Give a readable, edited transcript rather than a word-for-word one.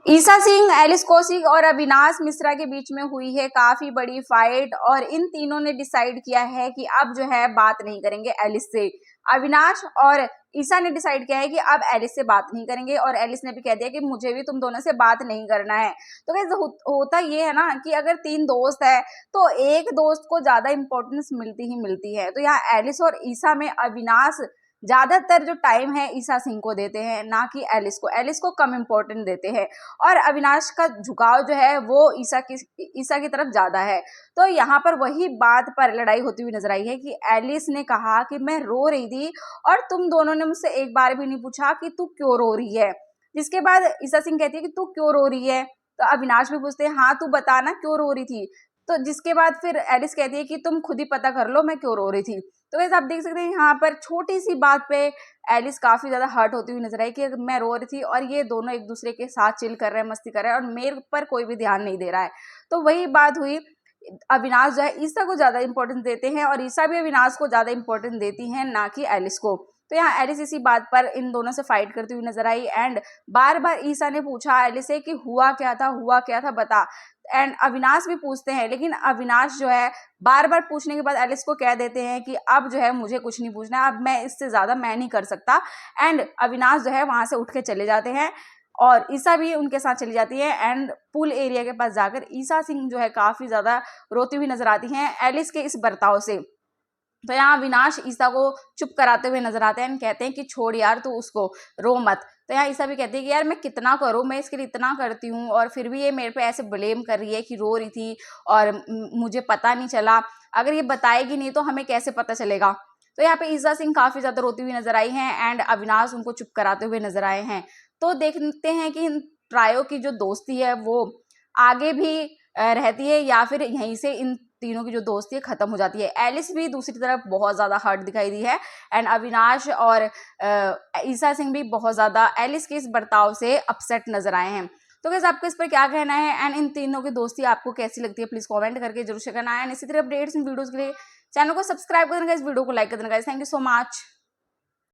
ईसा Singh, Alice Kaushik और अविनाश मिश्रा के बीच में हुई है काफी बड़ी फाइट और इन तीनों ने डिसाइड किया है कि अब जो है बात नहीं करेंगे एलिस से। अविनाश और ईसा ने डिसाइड किया है कि अब एलिस से बात नहीं करेंगे और एलिस ने भी कह दिया कि मुझे भी तुम दोनों से बात नहीं करना है। तो गाइस होता ये है ना कि अगर 3 दोस्त है तो एक दोस्त को ज्यादा इंपॉर्टेंस मिलती ही मिलती है। तो यहाँ एलिस और ईसा में अविनाश ज्यादातर जो टाइम है ईसा सिंह को देते हैं, ना कि एलिस को कम इम्पोर्टेंट देते हैं और अविनाश का झुकाव जो है वो ईसा की तरफ ज्यादा है। तो यहाँ पर वही बात पर लड़ाई होती हुई नजर आई है कि एलिस ने कहा कि मैं रो रही थी और तुम दोनों ने मुझसे एक बार भी नहीं पूछा कि तू क्यों रो रही है। जिसके बाद ईसा सिंह कहती है कि तू क्यों रो रही है, तो अविनाश भी पूछते हैं हाँ तू बता ना क्यों रो रही थी। तो जिसके बाद फिर एलिस कहती है कि तुम खुद ही पता कर लो मैं क्यों रो रही थी। तो वैसे आप देख सकते हैं यहाँ पर छोटी सी बात पे एलिस काफी ज्यादा हर्ट होती हुई नजर आई कि मैं रो रही थी और ये दोनों एक दूसरे के साथ चिल कर रहे हैं, मस्ती कर रहे हैं और मेरे पर कोई भी ध्यान नहीं दे रहा है। तो वही बात हुई, अविनाश जो है ईसा को ज्यादा इंपॉर्टेंस देते हैं और ईसा भी अविनाश को ज्यादा इंपॉर्टेंस देती है, ना कि एलिस को। तो यहाँ एलिस इसी बात पर इन दोनों से फाइट करती हुई नजर आई एंड बार बार ईसा ने पूछा एलिस से कि हुआ क्या था बता। एंड अविनाश भी पूछते हैं, लेकिन अविनाश जो है बार बार पूछने के बाद एलिस को कह देते हैं कि अब जो है मुझे कुछ नहीं पूछना, अब मैं इससे ज्यादा मैं नहीं कर सकता। एंड अविनाश जो है वहां से उठ के चले जाते हैं और ईसा भी उनके साथ चली जाती है एंड पूल एरिया के पास जाकर ईसा सिंह जो है काफी ज्यादा रोती हुई नजर आती हैं एलिस के इस बर्ताव से। तो यहाँ अविनाश ईसा को चुप कराते हुए नजर आते हैं, कहते हैं कि छोड़ यार तू उसको, रो मत। तो यहाँ ईसा भी कहती है कि यार मैं कितना करूँ, मैं इसके लिए इतना करती हूँ और फिर भी ये मेरे पे ऐसे ब्लेम कर रही है कि रो रही थी और मुझे पता नहीं चला, अगर ये बताएगी नहीं तो हमें कैसे पता चलेगा। तो यहाँ पे ईसा सिंह काफी ज्यादा रोती हुई नजर आई हैं एंड अविनाश उनको चुप कराते हुए नजर आए हैं। तो देखते हैं कि इन ट्रायो की जो दोस्ती है वो आगे भी रहती है या फिर यहीं से इन तीनों की जो दोस्ती है खत्म हो जाती है। एलिस भी दूसरी तरफ बहुत ज्यादा हर्ट दिखाई दी है एंड अविनाश और ईसा सिंह भी बहुत ज्यादा एलिस के इस बर्ताव से अपसेट नजर आए हैं। तो गाइस आपको इस पर क्या कहना है एंड इन तीनों की दोस्ती आपको कैसी लगती है, प्लीज कमेंट करके जरूर शेयर करना है एंड इसी तरह अपडेट्स इन वीडियोस के लिए चैनल को सब्सक्राइब कर देना, इस वीडियो को लाइक कर देना guys. Thank you so much.